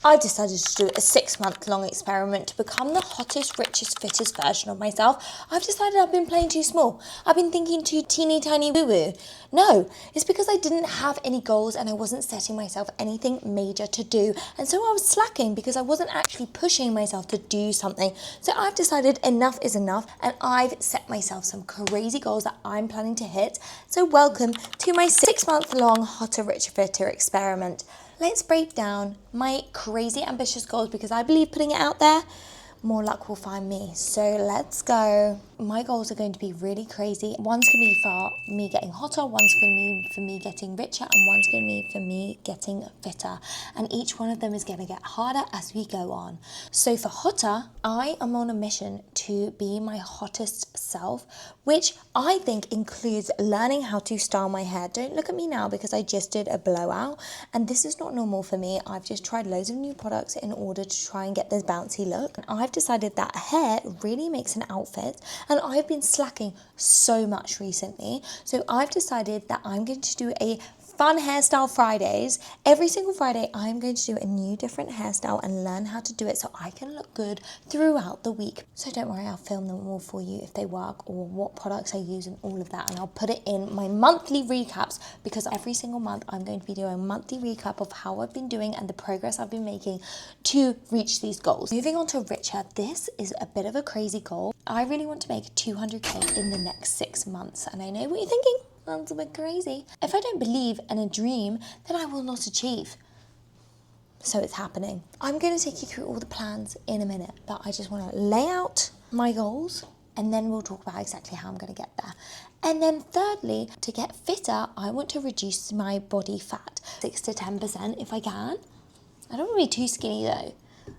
I decided to do a 6-month-long experiment to become the hottest, richest, fittest version of myself. I've decided I've been playing too small. I've been thinking too teeny tiny woo-woo. No, it's because I didn't have any goals and I wasn't setting myself anything major to do. And so I was slacking because I wasn't actually pushing myself to do something. So I've decided enough is enough and I've set myself some crazy goals that I'm planning to hit. So welcome to my 6-month-long hotter, richer, fitter experiment. Let's break down my crazy ambitious goals because I believe putting it out there, more luck will find me. So let's go. My goals are going to be really crazy. One's going to be for me getting hotter, one's going to be for me getting richer, and one's going to be for me getting fitter. And each one of them is going to get harder as we go on. So for hotter, I am on a mission to be my hottest self, which I think includes learning how to style my hair. Don't look at me now because I just did a blowout and this is not normal for me. I've just tried loads of new products in order to try and get this bouncy look. And I've decided that hair really makes an outfit and I've been slacking so much recently. So I've decided that I'm going to do a fun hairstyle Fridays. Every single Friday, I'm going to do a new different hairstyle and learn how to do it so I can look good throughout the week. So don't worry, I'll film them all for you if they work or what products I use and all of that. And I'll put it in my monthly recaps because every single month I'm going to be doing a monthly recap of how I've been doing and the progress I've been making to reach these goals. Moving on to richer, this is a bit of a crazy goal. I really want to make 200k in the next 6 months. And I know what you're thinking. That's a bit crazy. If I don't believe in a dream, then I will not achieve. So it's happening. I'm going to take you through all the plans in a minute, but I just want to lay out my goals and then we'll talk about exactly how I'm going to get there. And then thirdly, to get fitter, I want to reduce my body fat 6 to 10% if I can. I don't want to be too skinny though.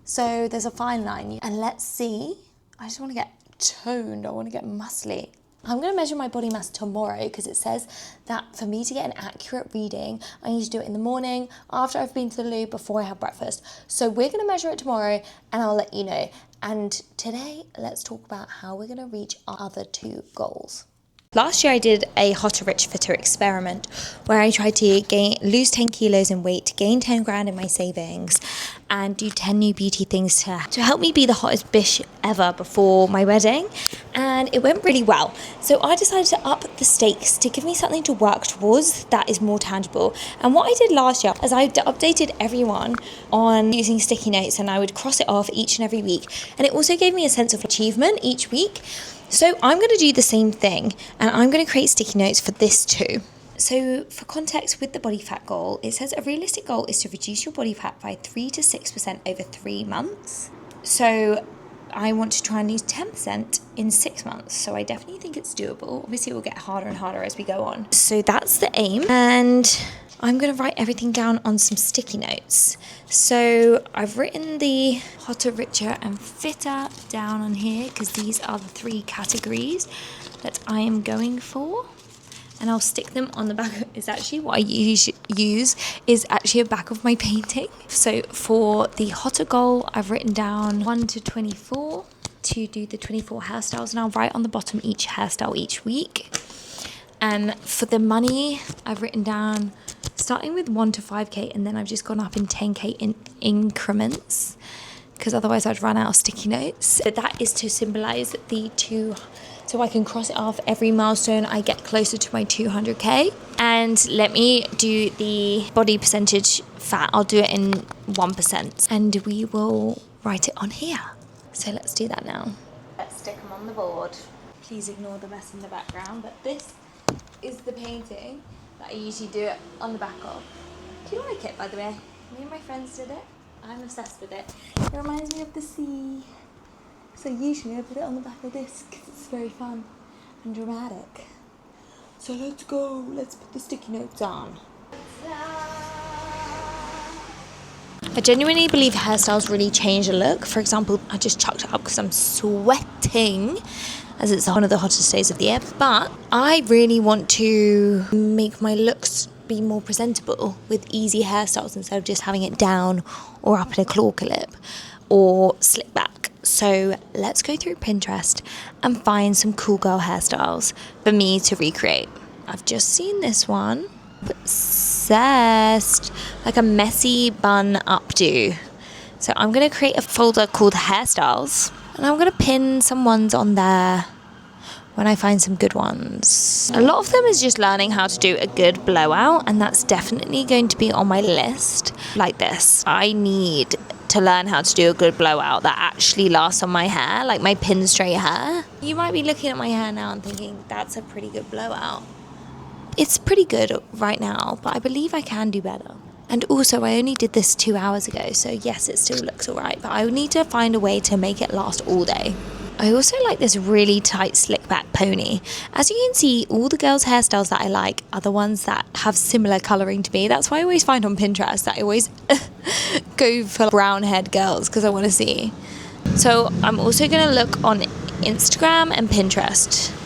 So there's a fine line. And let's see. I just want to get toned. I want to get muscly. I'm going to measure my body mass tomorrow because it says that for me to get an accurate reading, I need to do it in the morning, after I've been to the loo, before I have breakfast. So we're going to measure it tomorrow and I'll let you know. And today, let's talk about how we're going to reach our other 2 goals. Last year I did a hotter, rich, fitter experiment where I tried to lose 10 kilos in weight, gain 10 grand in my savings and do 10 new beauty things to help me be the hottest bish ever before my wedding. And it went really well. So I decided to up the stakes to give me something to work towards that is more tangible. And what I did last year is I updated everyone on using sticky notes and I would cross it off each and every week. And it also gave me a sense of achievement each week. So I'm going to do the same thing and I'm going to create sticky notes for this too. So for context with the body fat goal, it says a realistic goal is to reduce your body fat by 3 to 6% over 3 months. So I want to try and lose 10% in 6 months. So I definitely think it's doable. Obviously it will get harder and harder as we go on. So that's the aim. And I'm going to write everything down on some sticky notes. So I've written the hotter, richer and fitter down on here because these are the 3 categories that I am going for. And I'll stick them on the back. It's actually what I use is actually a back of my painting. So for the hotter goal, I've written down 1 to 24 to do the 24 hairstyles. And I'll write on the bottom each hairstyle each week. And for the money, I've written down starting with 1 to 5k and then I've just gone up in 10k in increments because otherwise I'd run out of sticky notes. So that is to symbolize the 2, so I can cross it off every milestone I get closer to my 200k. And let me do the body percentage fat. I'll do it in 1% and we will write it on here. So let's do that now. Let's stick them on the board. Please ignore the mess in the background, but this is the painting that I usually do it on the back of. Do you like it, by the way? Me and my friends did it. I'm obsessed with it. It reminds me of the sea. So usually I put it on the back of this because it's very fun and dramatic. So let's go. Let's put the sticky notes on. I genuinely believe hairstyles really change the look. For example, I just chucked it up because I'm sweating as it's one of the hottest days of the year, but I really want to make my looks be more presentable with easy hairstyles instead of just having it down or up in a claw clip or slick back. So let's go through Pinterest and find some cool girl hairstyles for me to recreate. I've just seen this one. Obsessed. Like a messy bun updo. So I'm going to create a folder called hairstyles, and I'm going to pin some ones on there when I find some good ones. A lot of them is just learning how to do a good blowout, and that's definitely going to be on my list. Like this, I need to learn how to do a good blowout that actually lasts on my hair, like my pin straight hair. You might be looking at my hair now and thinking, that's a pretty good blowout. It's pretty good right now, but I believe I can do better. And also, I only did this 2 hours ago, so yes, it still looks alright, but I would need to find a way to make it last all day. I also like this really tight slick back pony. As you can see, all the girls' hairstyles that I like are the ones that have similar colouring to me. That's why I always find on Pinterest that I always go for brown haired girls because I want to see. So I'm also going to look on Instagram and Pinterest.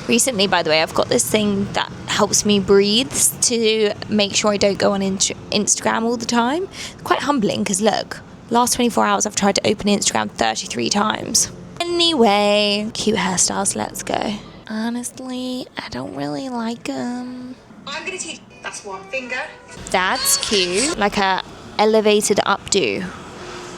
Recently, by the way, I've got this thing that helps me breathe to make sure I don't go on Instagram all the time. Quite humbling because look, last 24 hours I've tried to open Instagram 33 times. Anyway, cute hairstyles, let's go. Honestly, I don't really like them. I'm going to teach. That's one finger. That's cute. Like a elevated updo.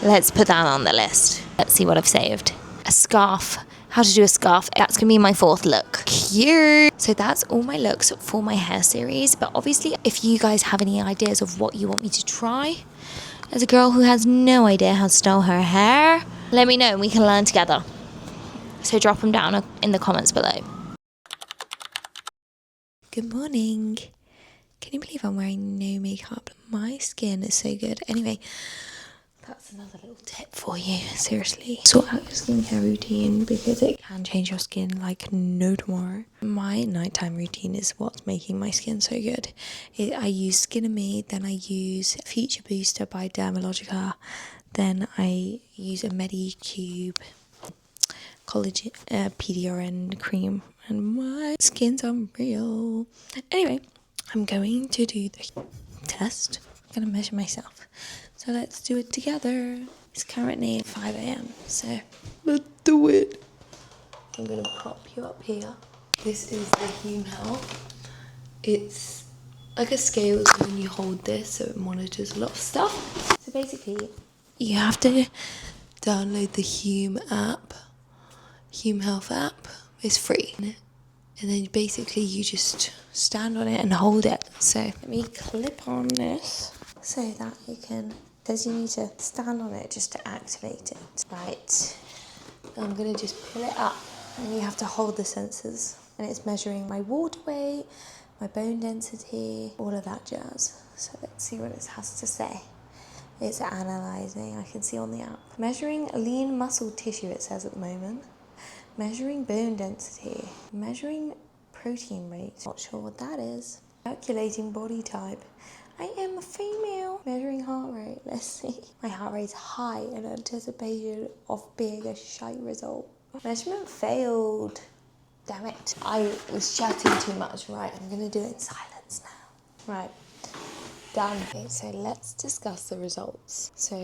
Let's put that on the list. Let's see what I've saved. A scarf. How to do a scarf. That's going to be my 4th look. Cute. So that's all my looks for my hair series. But obviously, if you guys have any ideas of what you want me to try, as a girl who has no idea how to style her hair, let me know and we can learn together. So drop them down in the comments below. Good morning. Can you believe I'm wearing no makeup? My skin is so good. Anyway, that's another little tip for you. Seriously. Sort out your skincare routine because it can change your skin like no tomorrow. My nighttime routine is what's making my skin so good. I use Skin and Me, then I use Future Booster by Dermalogica, then I use a Medicube collagen PDRN cream, and my skin's unreal. Anyway, I'm going to do the test. I'm going to measure myself. So let's do it together. It's currently 5 a.m. So let's do it. I'm going to prop you up here. This is the Hume Health. It's like a scale when you hold this, so it monitors a lot of stuff. So basically, you have to download the Hume app. Hume Health app is free, and then basically you just stand on it and hold it. So let me clip on this so that you can, because you need to stand on it just to activate it. Right, I'm gonna just pull it up and you have to hold the sensors, and it's measuring my water weight, my bone density, all of that jazz. So let's see what it has to say. It's analysing, I can see on the app. Measuring lean muscle tissue, it says at the moment. Measuring bone density, measuring protein rate, not sure what that is. Calculating body type, I am a female. Measuring heart rate, let's see. My heart rate's high in anticipation of being a shite result. Measurement failed. Damn it. I was chatting too much. Right, I'm gonna do it in silence now. Right, done. Okay, so let's discuss the results. So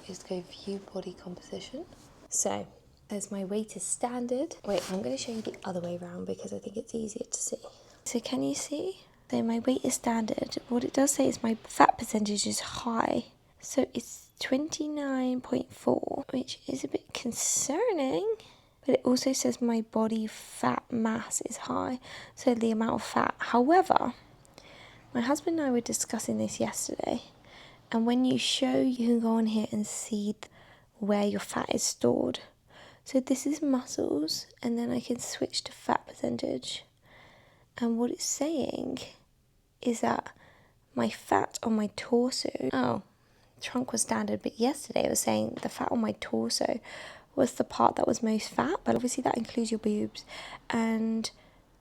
let's go view body composition. So as my weight is standard. Wait, I'm going to show you the other way around because I think it's easier to see. So can you see? So my weight is standard. What it does say is my fat percentage is high. So it's 29.4, which is a bit concerning. But it also says my body fat mass is high. So the amount of fat. However, my husband and I were discussing this yesterday. And when you can go on here and see where your fat is stored. So this is muscles, and then I can switch to fat percentage. And what it's saying is that my fat on my torso, trunk was standard, but yesterday it was saying the fat on my torso was the part that was most fat, but obviously that includes your boobs, and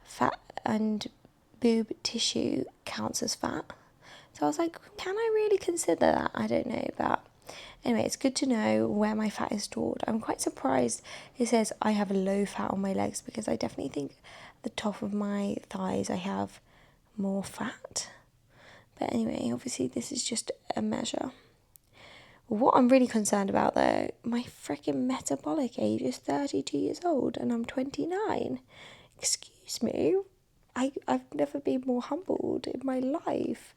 fat and boob tissue counts as fat. So I was like, can I really consider that? I don't know, but anyway, it's good to know where my fat is stored. I'm quite surprised it says I have low fat on my legs, because I definitely think at the top of my thighs I have more fat. But anyway, obviously this is just a measure. What I'm really concerned about though, my freaking metabolic age is 32 years old and I'm 29. Excuse me, I've never been more humbled in my life.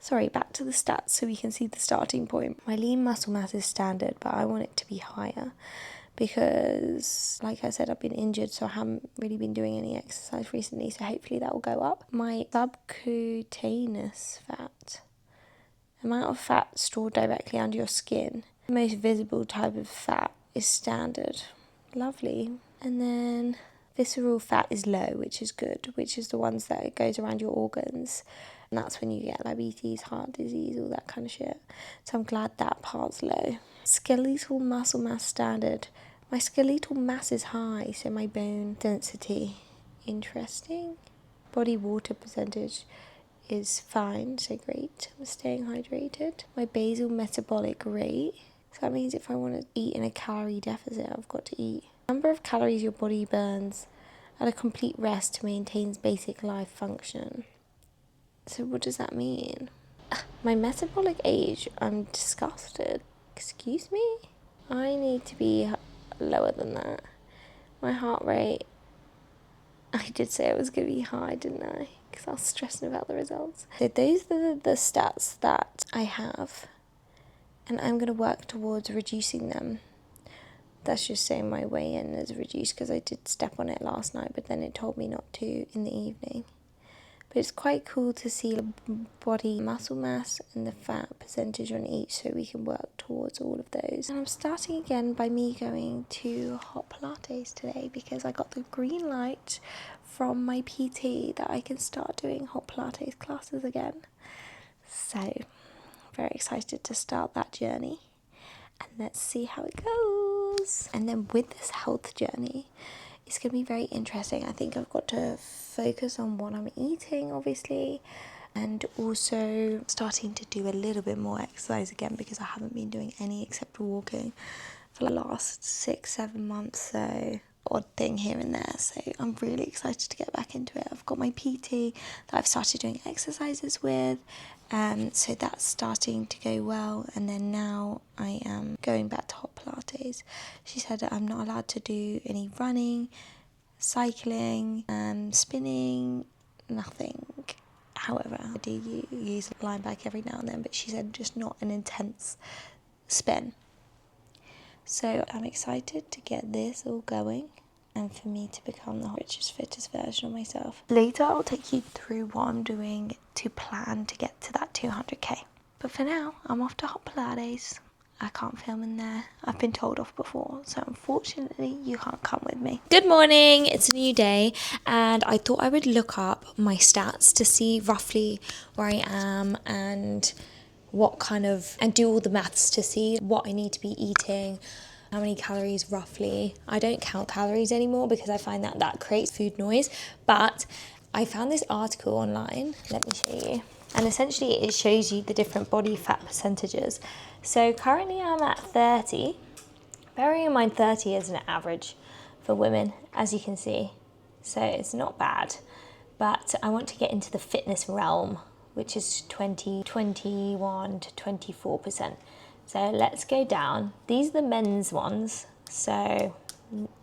Sorry, back to the stats so we can see the starting point. My lean muscle mass is standard, but I want it to be higher because, like I said, I've been injured, so I haven't really been doing any exercise recently, so hopefully that will go up. My subcutaneous fat, amount of fat stored directly under your skin, the most visible type of fat, is standard. Lovely. And then visceral fat is low, which is good, which is the ones that goes around your organs. And that's when you get diabetes, heart disease, all that kind of shit. So I'm glad that part's low. Skeletal muscle mass standard. My skeletal mass is high, so my bone density, interesting. Body water percentage is fine, so great. I'm staying hydrated. My basal metabolic rate. So that means if I want to eat in a calorie deficit, I've got to eat. Number of calories your body burns at a complete rest to maintain basic life function. So what does that mean? My metabolic age, I'm disgusted. Excuse me? I need to be lower than that. My heart rate, I did say it was going to be high, didn't I? Because I was stressing about the results. So those are the stats that I have. And I'm going to work towards reducing them. That's just saying my weigh-in is reduced because I did step on it last night, but then it told me not to in the evening. But it's quite cool to see the body muscle mass and the fat percentage on each, so we can work towards all of those. And I'm starting again by me going to hot Pilates today because I got the green light from my PT that I can start doing hot Pilates classes again. So, very excited to start that journey. And let's see how it goes. And then with this health journey, it's going to be very interesting. I think I've got to focus on what I'm eating, obviously, and also starting to do a little bit more exercise again because I haven't been doing any except walking for the last 6-7 months, so odd thing here and there. So I'm really excited to get back into it. I've got my PT that I've started doing exercises with, so that's starting to go well. And then now I am going back to hot Pilates. She said that I'm not allowed to do any running, cycling, spinning, nothing. However, I do use a line bike every now and then, but she said just not an intense spin. So I'm excited to get this all going and for me to become the richest, fittest version of myself. Later I'll take you through what I'm doing to plan to get to that 200k. But for now, I'm off to hot Pilates. I can't film in there. I've been told off before, so unfortunately you can't come with me. Good morning, it's a new day, and I thought I would look up my stats to see roughly where I am and and do all the maths to see what I need to be eating, how many calories roughly. I don't count calories anymore because I find that creates food noise, but I found this article online. Let me show you. And essentially it shows you the different body fat percentages. So currently I'm at 30. Bearing in mind 30 is an average for women, as you can see. So it's not bad. But I want to get into the fitness realm, which is 21 to 24%. So let's go down. These are the men's ones. So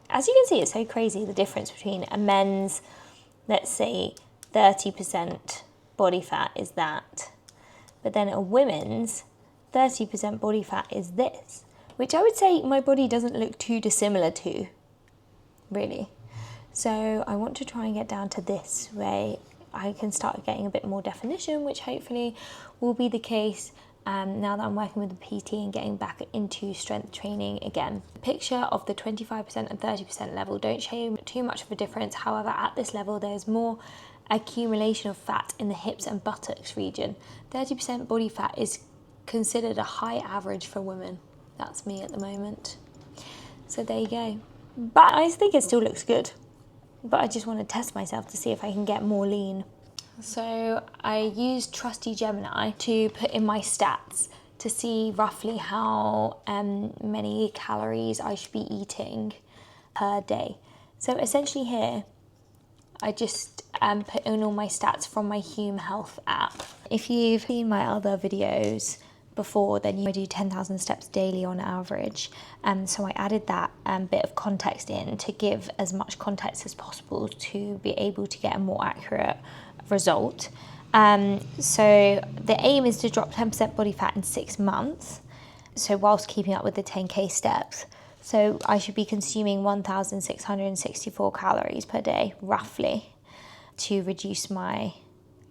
as you can see, it's so crazy the difference between a men's, let's say 30% body fat is that. But then a women's 30% body fat is this, which I would say my body doesn't look too dissimilar to, really. So I want to try and get down to this way. I can start getting a bit more definition, which hopefully will be the case now that I'm working with the PT and getting back into strength training again. The picture of the 25% and 30% level don't show too much of a difference. However, at this level, there's more accumulation of fat in the hips and buttocks region. 30% body fat is considered a high average for women. That's me at the moment. So there you go. But I think it still looks good. But I just want to test myself to see if I can get more lean. So I used trusty Gemini to put in my stats to see roughly how many calories I should be eating per day. So essentially here, I just put in all my stats from my Hume Health app. If you've seen my other videos before, then you do 10,000 steps daily on average. So I added that bit of context in to give as much context as possible to be able to get a more accurate result. So the aim is to drop 10% body fat in 6 months. So whilst keeping up with the 10K steps. So I should be consuming 1,664 calories per day, roughly, to reduce my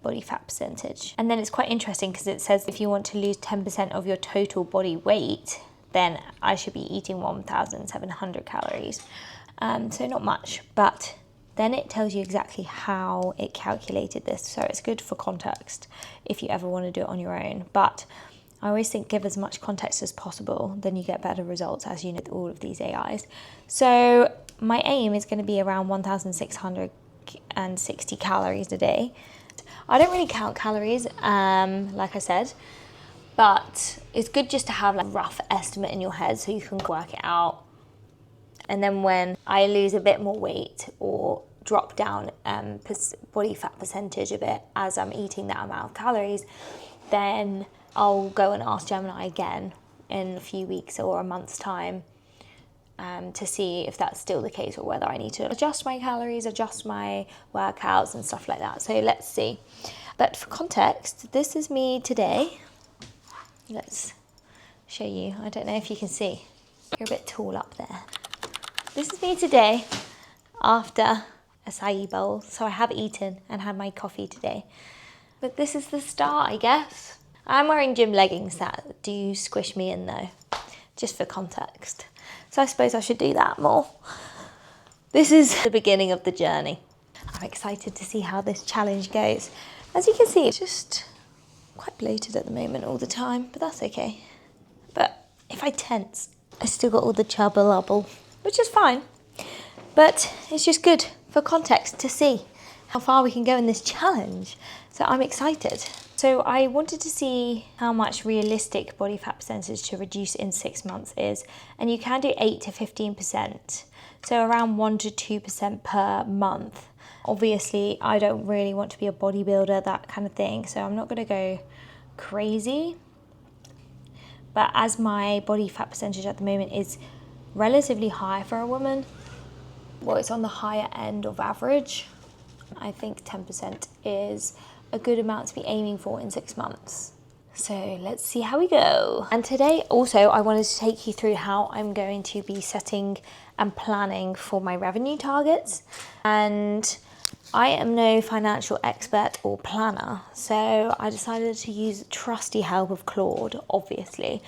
body fat percentage. And then it's quite interesting because it says if you want to lose 10% of your total body weight, then I should be eating 1,700 calories. So not much, but then it tells you exactly how it calculated this. So it's good for context if you ever want to do it on your own. But I always think give as much context as possible, then you get better results, as you know, with all of these AIs. So my aim is going to be around 1,660 calories a day. I don't really count calories, like I said, but it's good just to have like a rough estimate in your head so you can work it out. And then when I lose a bit more weight or drop down body fat percentage a bit as I'm eating that amount of calories, then I'll go and ask Gemini again in a few weeks or a month's time to see if that's still the case or whether I need to adjust my calories, adjust my workouts and stuff like that. So let's see. But for context, this is me today. Let's show you. I don't know if you can see. You're a bit tall up there. This is me today after a acai bowl. So I have eaten and had my coffee today. But this is the start, I guess. I'm wearing gym leggings that do squish me in though, just for context. So I suppose I should do that more. This is the beginning of the journey. I'm excited to see how this challenge goes. As you can see, it's just quite bloated at the moment all the time, but that's okay. But if I tense, I still got all the chubble lubble, which is fine. But it's just good for context to see how far we can go in this challenge. So I'm excited. So I wanted to see how much realistic body fat percentage to reduce in 6 months is. And you can do 8 to 15%. So around 1 to 2% per month. Obviously, I don't really want to be a bodybuilder, that kind of thing. So I'm not going to go crazy. But as my body fat percentage at the moment is relatively high for a woman, well, it's on the higher end of average. I think 10% is a good amount to be aiming for in 6 months. So let's see how we go. And today also I wanted to take you through how I'm going to be setting and planning for my revenue targets. And I am no financial expert or planner, so I decided to use the trusty help of Claude, obviously,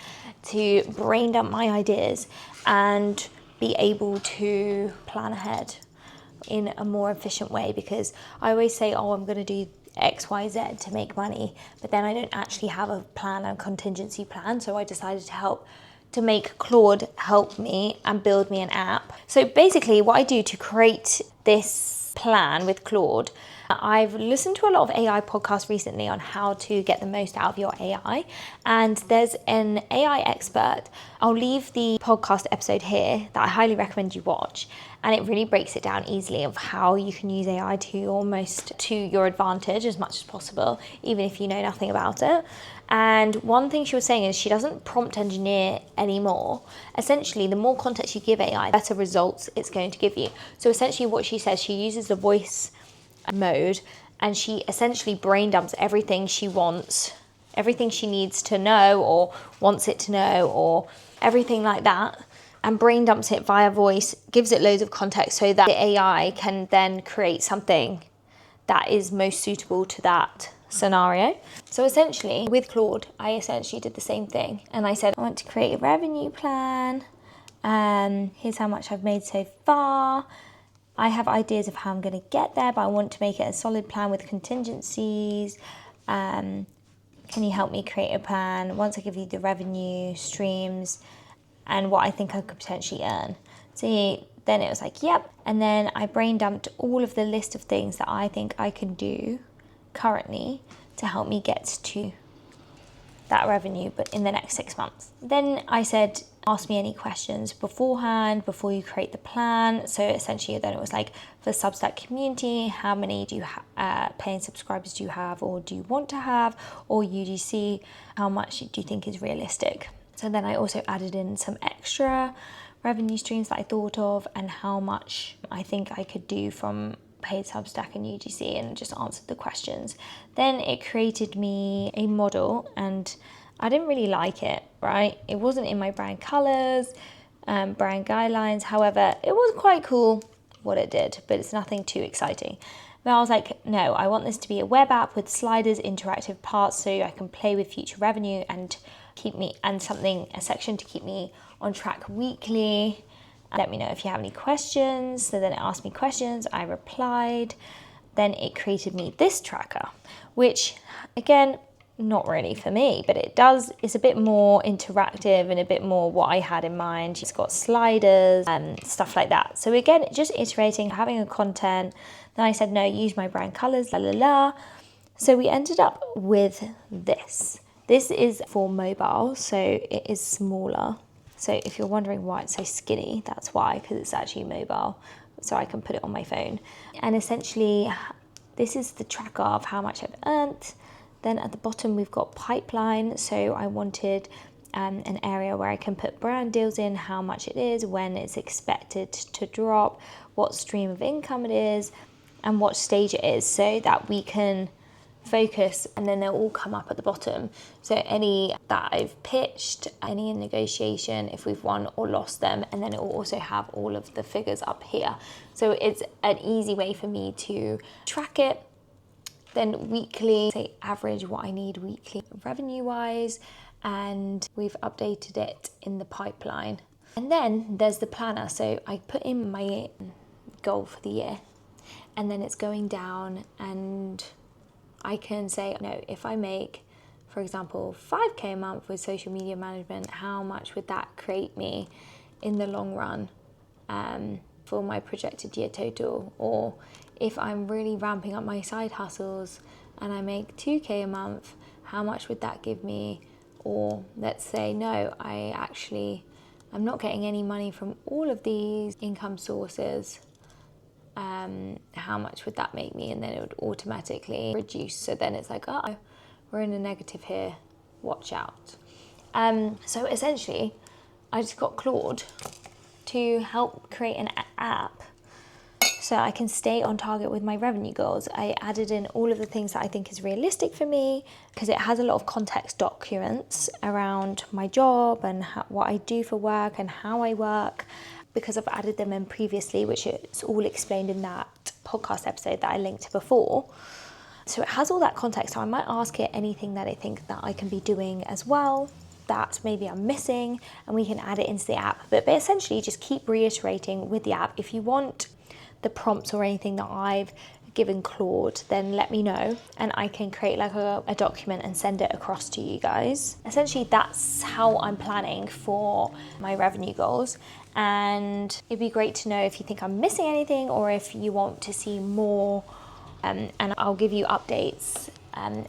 to brain dump my ideas and be able to plan ahead in a more efficient way, because I always say, oh, I'm going to do X, Y, Z to make money, but then I don't actually have a plan and contingency plan. So I decided to make Claude help me and build me an app. So basically what I do to create this plan with Claude, I've listened to a lot of AI podcasts recently on how to get the most out of your AI, and there's an AI expert. I'll leave the podcast episode here that I highly recommend you watch, and it really breaks it down easily of how you can use AI to almost to your advantage as much as possible, even if you know nothing about it. And one thing she was saying is she doesn't prompt engineer anymore. Essentially, the more context you give AI, the better results it's going to give you. So essentially what she says, she uses the voice mode, and she essentially brain dumps everything she wants, everything she needs to know or wants it to know, or everything like that, and brain dumps it via voice, gives it loads of context so that the AI can then create something that is most suitable to that scenario. So essentially with Claude, I essentially did the same thing, and I said I want to create a revenue plan, here's how much I've made so far. I have ideas of how I'm going to get there, but I want to make it a solid plan with contingencies. Can you help me create a plan once I give you the revenue streams and what I think I could potentially earn? So then it was like, yep. And then I brain dumped all of the list of things that I think I can do currently to help me get to that revenue, but in the next 6 months. Then I said, ask me any questions beforehand, before you create the plan. So essentially then it was like, for Substack community, how many do you paying subscribers do you have or do you want to have? Or UGC, how much do you think is realistic? So then I also added in some extra revenue streams that I thought of and how much I think I could do from paid Substack and UGC and just answered the questions. Then it created me a model and I didn't really like it, right? It wasn't in my brand colors, brand guidelines. However, it was quite cool what it did, but it's nothing too exciting. But I was like, no, I want this to be a web app with sliders, interactive parts, so I can play with future revenue and a section to keep me on track weekly. Let me know if you have any questions. So then it asked me questions, I replied. Then it created me this tracker, which again, not really for me, but it's a bit more interactive and a bit more what I had in mind. It's got sliders and stuff like that. So again, just iterating, having a content. Then I said, no, use my brand colors, la la la. So we ended up with this. This is for mobile, so it is smaller. So if you're wondering why it's so skinny, that's why, because it's actually mobile. So I can put it on my phone. And essentially, this is the tracker of how much I've earned. Then at the bottom, we've got pipeline. So I wanted an area where I can put brand deals in, how much it is, when it's expected to drop, what stream of income it is, and what stage it is, so that we can focus, and then they'll all come up at the bottom. So any that I've pitched, any in negotiation, if we've won or lost them, and then it will also have all of the figures up here. So it's an easy way for me to track it. Then weekly, say average what I need weekly revenue wise, and we've updated it in the pipeline. And then there's the planner. So I put in my goal for the year, and then it's going down, and I can say, no, if I make, for example, 5K a month with social media management, how much would that create me in the long run for my projected year total? Or if I'm really ramping up my side hustles and I make 2K a month, how much would that give me? Or let's say, no, I'm not getting any money from all of these income sources. How much would that make me? And then it would automatically reduce. So then it's like, oh, we're in a negative here, watch out. So essentially, I just got Claude to help create an app so I can stay on target with my revenue goals. I added in all of the things that I think is realistic for me, because it has a lot of context documents around my job and what I do for work and how I work, because I've added them in previously, which is all explained in that podcast episode that I linked to before. So it has all that context. So I might ask it anything that I think that I can be doing as well, that maybe I'm missing, and we can add it into the app. But essentially just keep reiterating with the app. If you want the prompts or anything that I've given Claude, then let me know, and I can create like a document and send it across to you guys. Essentially, that's how I'm planning for my revenue goals. And it'd be great to know if you think I'm missing anything, or if you want to see more, and I'll give you updates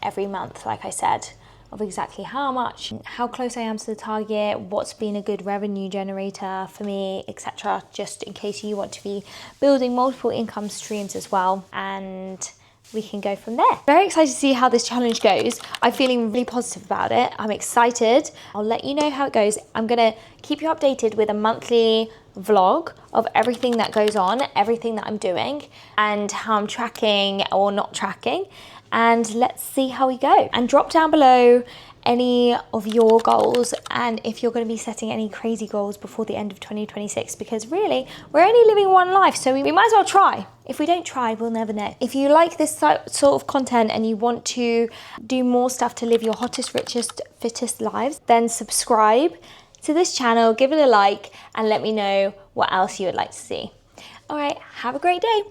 every month, like I said, of exactly how much, how close I am to the target, what's been a good revenue generator for me, etc. Just in case you want to be building multiple income streams as well, and we can go from there. Very excited to see how this challenge goes. I'm feeling really positive about it. I'm excited. I'll let you know how it goes. I'm gonna keep you updated with a monthly vlog of everything that goes on, everything that I'm doing, and how I'm tracking or not tracking. And let's see how we go. And drop down below any of your goals, and if you're going to be setting any crazy goals before the end of 2026, because really we're only living one life, so we might as well try. If we don't try, we'll never know. If you like this sort of content and you want to do more stuff to live your hottest, richest, fittest lives, then subscribe to this channel, give it a like, and let me know what else you would like to see. All right, have a great day.